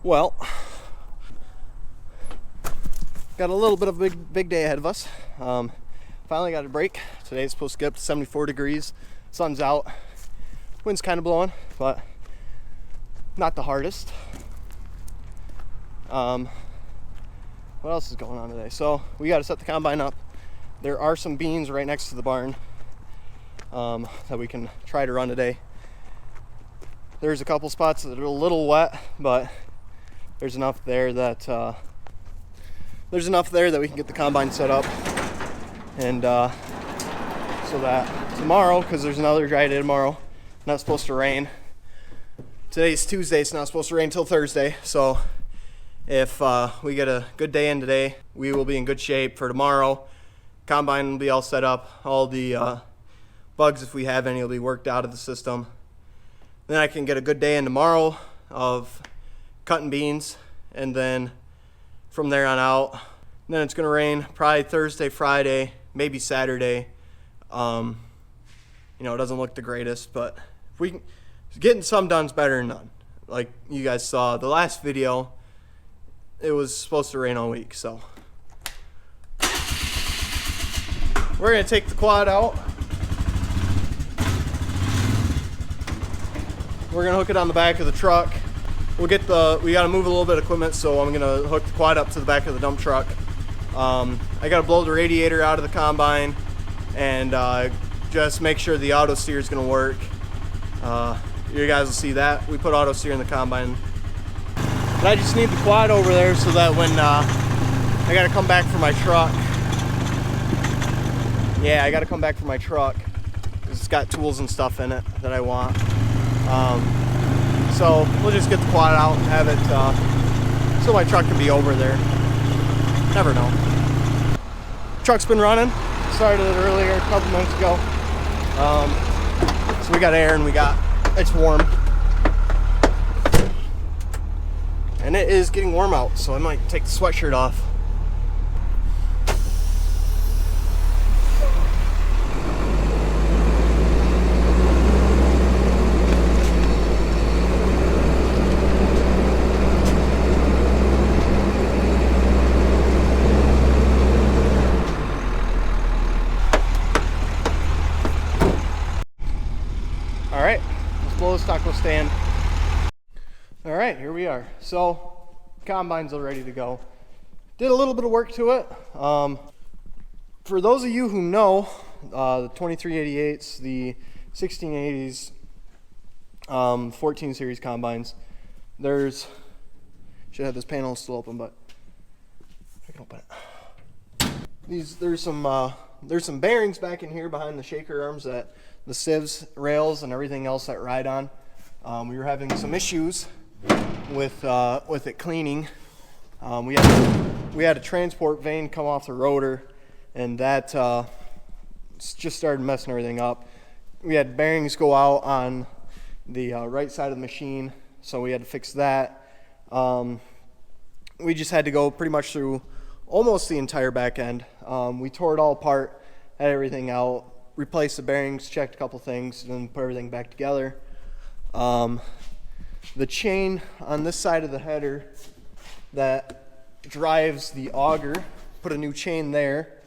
Well, got a little bit of a big day ahead of us. Finally got a break. Today's supposed to get up to 74 degrees. Sun's out. Wind's kind of blowing, but not the hardest. What else is going on today? So we got to set the combine up. There are some beans right next to the barn that we can try to run today. There's a couple spots that are a little wet, but there's enough there that we can get the combine set up, and so that tomorrow, because there's another dry day tomorrow, not supposed to rain. Today's Tuesday, it's not supposed to rain till Thursday, so if we get a good day in today, we will be in good shape for tomorrow. Combine will be all set up. All the bugs, if we have any, will be worked out of the system. Then I can get a good day in tomorrow of cutting beans, and then from there on out, then it's going to rain probably Thursday, Friday, maybe Saturday. It doesn't look the greatest, but if getting some done is better than none. Like you guys saw the last video, it was supposed to rain all week, so we're going to take the quad out. We're going to hook it on the back of the truck. We got to move a little bit of equipment, so I'm going to hook the quad up to the back of the dump truck. I got to blow the radiator out of the combine and just make sure the auto steer is going to work. You guys will see that. We put auto steer in the combine. But I just need the quad over there so that when I got to come back for my truck. Yeah, I got to come back for my truck because it's got tools and stuff in it that I want. So we'll just get the quad out and have it so my truck can be over there. Never know. Truck's been running. Started it earlier, a couple minutes ago. So we got air and it's warm. And it is getting warm out, so I might take the sweatshirt off. Alright, let's blow this taco stand. Alright, here we are. So, combine's all ready to go. Did a little bit of work to it. For those of you who know, the 2388s, the 1680s, 14 series combines, should have this panel still open, but I can open it. There's some bearings back in here behind the shaker arms that the sieves, rails, and everything else that ride on. We were having some issues with it cleaning. We had a transport vane come off the rotor, and that just started messing everything up. We had bearings go out on the right side of the machine, so we had to fix that. We just had to go pretty much through almost the entire back end. We tore it all apart, had everything out, replaced the bearings, checked a couple things, and then put everything back together. The chain on this side of the header that drives the auger, put a new chain there.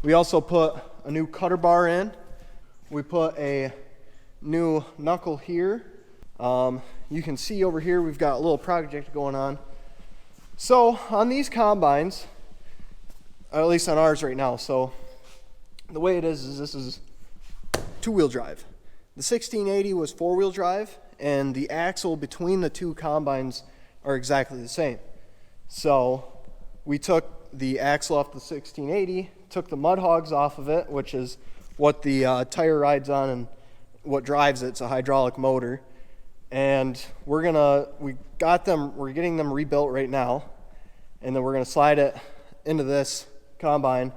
We also put a new cutter bar in. We put a new knuckle here. You can see over here we've got a little project going on. So on these combines, at least on ours right now, so the way it is this is two-wheel drive. The 1680 was four-wheel drive, and the axle between the two combines are exactly the same. So we took the axle off the 1680, took the mud hogs off of it, which is what the tire rides on and what drives it. It's a hydraulic motor. And we're getting them rebuilt right now, and then we're gonna slide it into this combine.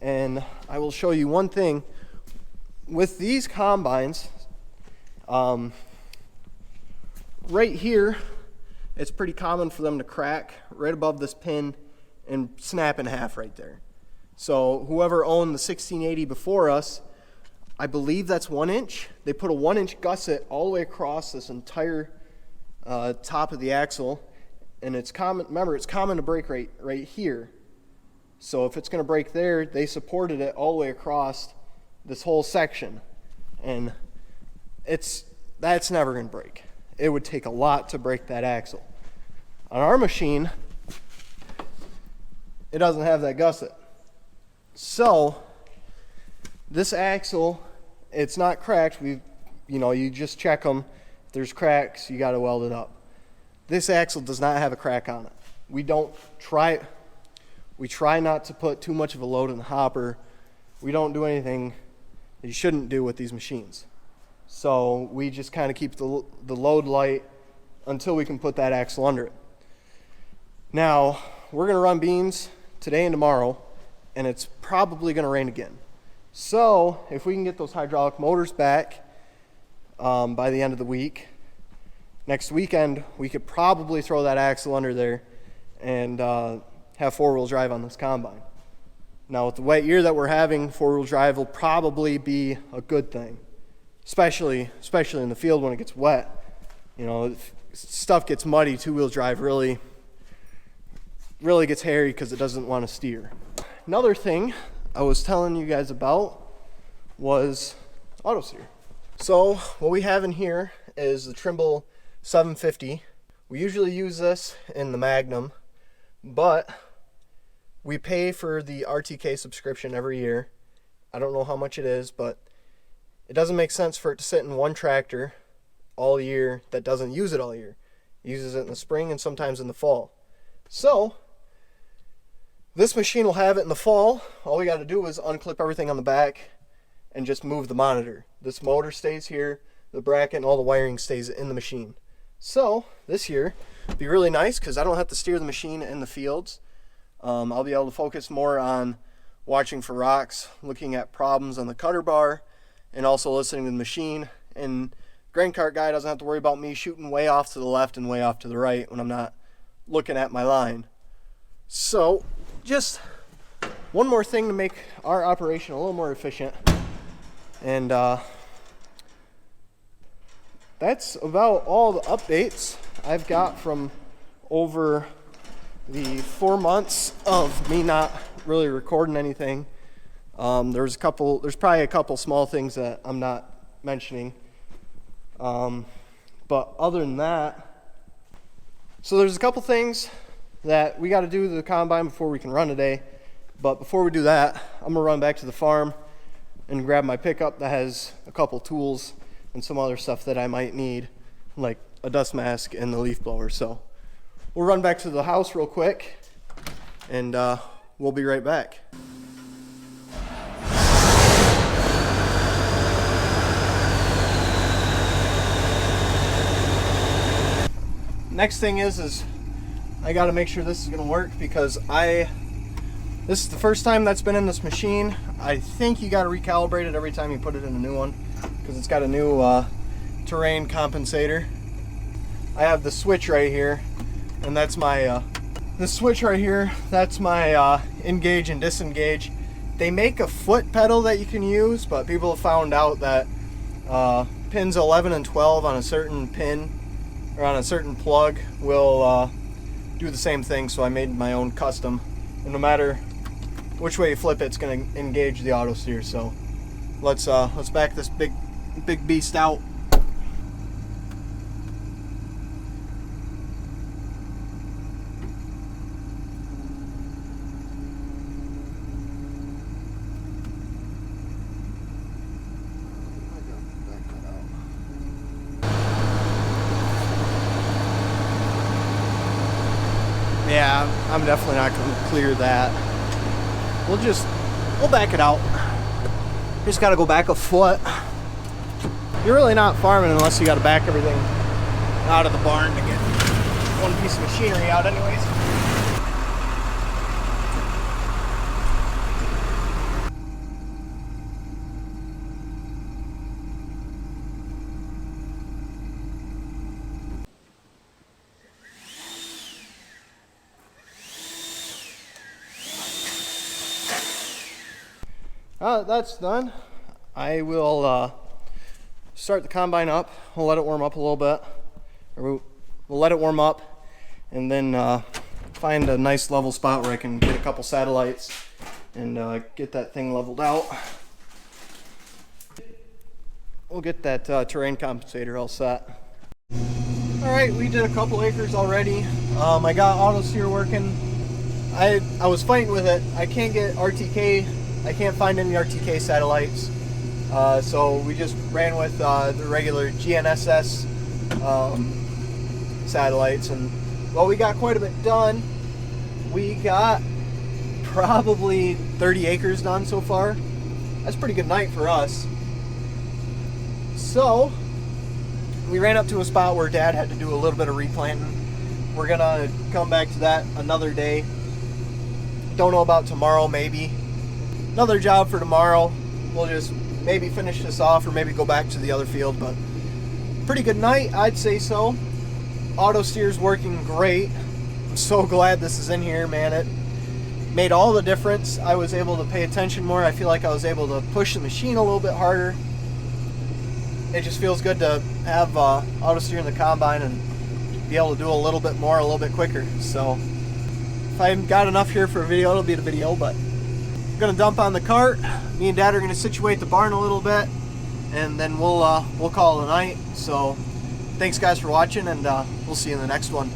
And I will show you one thing with these combines. Right here, it's pretty common for them to crack right above this pin and snap in half right there. So whoever owned the 1680 before us, I believe that's 1 inch. They put a 1 inch gusset all the way across this entire top of the axle, and it's common. Remember, it's common to break right here. So if it's going to break there, they supported it all the way across this whole section, and that's never going to break. It would take a lot to break that axle. On our machine, it doesn't have that gusset. So this axle, it's not cracked. You just check them. If there's cracks, you got to weld it up. This axle does not have a crack on it. We try not to put too much of a load in the hopper. We don't do anything that you shouldn't do with these machines. So we just kind of keep the load light until we can put that axle under it. Now, we're going to run beans today and tomorrow, and it's probably going to rain again. So if we can get those hydraulic motors back by the end of the week, next weekend, we could probably throw that axle under there and have four-wheel drive on this combine. Now, with the wet year that we're having, four-wheel drive will probably be a good thing, especially in the field when it gets wet. If stuff gets muddy, two-wheel drive really gets hairy because it doesn't want to steer. Another thing I was telling you guys about was auto steer. So what we have in here is the Trimble 750. We usually use this in the Magnum, but we pay for the RTK subscription every year. I don't know how much it is, but it doesn't make sense for it to sit in one tractor all year that doesn't use it all year. It uses it in the spring and sometimes in the fall. So this machine will have it in the fall. All we got to do is unclip everything on the back and just move the monitor. This motor stays here, the bracket and all the wiring stays in the machine. So this year it'd be really nice because I don't have to steer the machine in the fields. I'll be able to focus more on watching for rocks, looking at problems on the cutter bar, and also listening to the machine. And grain cart guy doesn't have to worry about me shooting way off to the left and way off to the right when I'm not looking at my line. So just one more thing to make our operation a little more efficient. And that's about all the updates I've got from over the 4 months of me not really recording anything. There's probably a couple small things that I'm not mentioning. But other than that, so there's a couple things that we got to do to the combine before we can run today. But before we do that, I'm gonna run back to the farm and grab my pickup that has a couple tools and some other stuff that I might need, like a dust mask and the leaf blower. So we'll run back to the house real quick, and we'll be right back. Next thing is I got to make sure this is going to work because this is the first time that's been in this machine. I think you got to recalibrate it every time you put it in a new one because it's got a new terrain compensator. I have the switch right here, and that's my the switch right here. That's my engage and disengage. They make a foot pedal that you can use, but people have found out that pins 11 and 12 on a certain pin or on a certain plug will do the same thing. So I made my own custom, and no matter which way you flip it, it's going to engage the auto steer. So let's back this big beast out. Yeah, I'm definitely not going to clear that. We'll back it out. Just got to go back a foot. You're really not farming unless you got to back everything out of the barn to get one piece of machinery out anyways. That's done. I will start the combine up. We'll let it warm up a little bit. we'll let it warm up, and then find a nice level spot where I can get a couple satellites and get that thing leveled out. We'll get that terrain compensator all set. All right, we did a couple acres already. I got auto steer working. I was fighting with it. I can't get RTK. I can't find any RTK satellites. So we just ran with the regular GNSS satellites, and well, we got quite a bit done. We got probably 30 acres done so far. That's a pretty good night for us. So we ran up to a spot where Dad had to do a little bit of replanting. We're gonna come back to that another day. Don't know about tomorrow, maybe. Another job for tomorrow. We'll just maybe finish this off or maybe go back to the other field, but pretty good night, I'd say so. Auto steer's working great. I'm so glad this is in here, man. It made all the difference. I was able to pay attention more. I feel like I was able to push the machine a little bit harder. It just feels good to have auto steer in the combine and be able to do a little bit more, a little bit quicker. So if I got enough here for a video, it'll be the video, but I'm gonna dump on the cart. Me and Dad are gonna situate the barn a little bit, and then we'll call it a night. So thanks guys for watching, and we'll see you in the next one.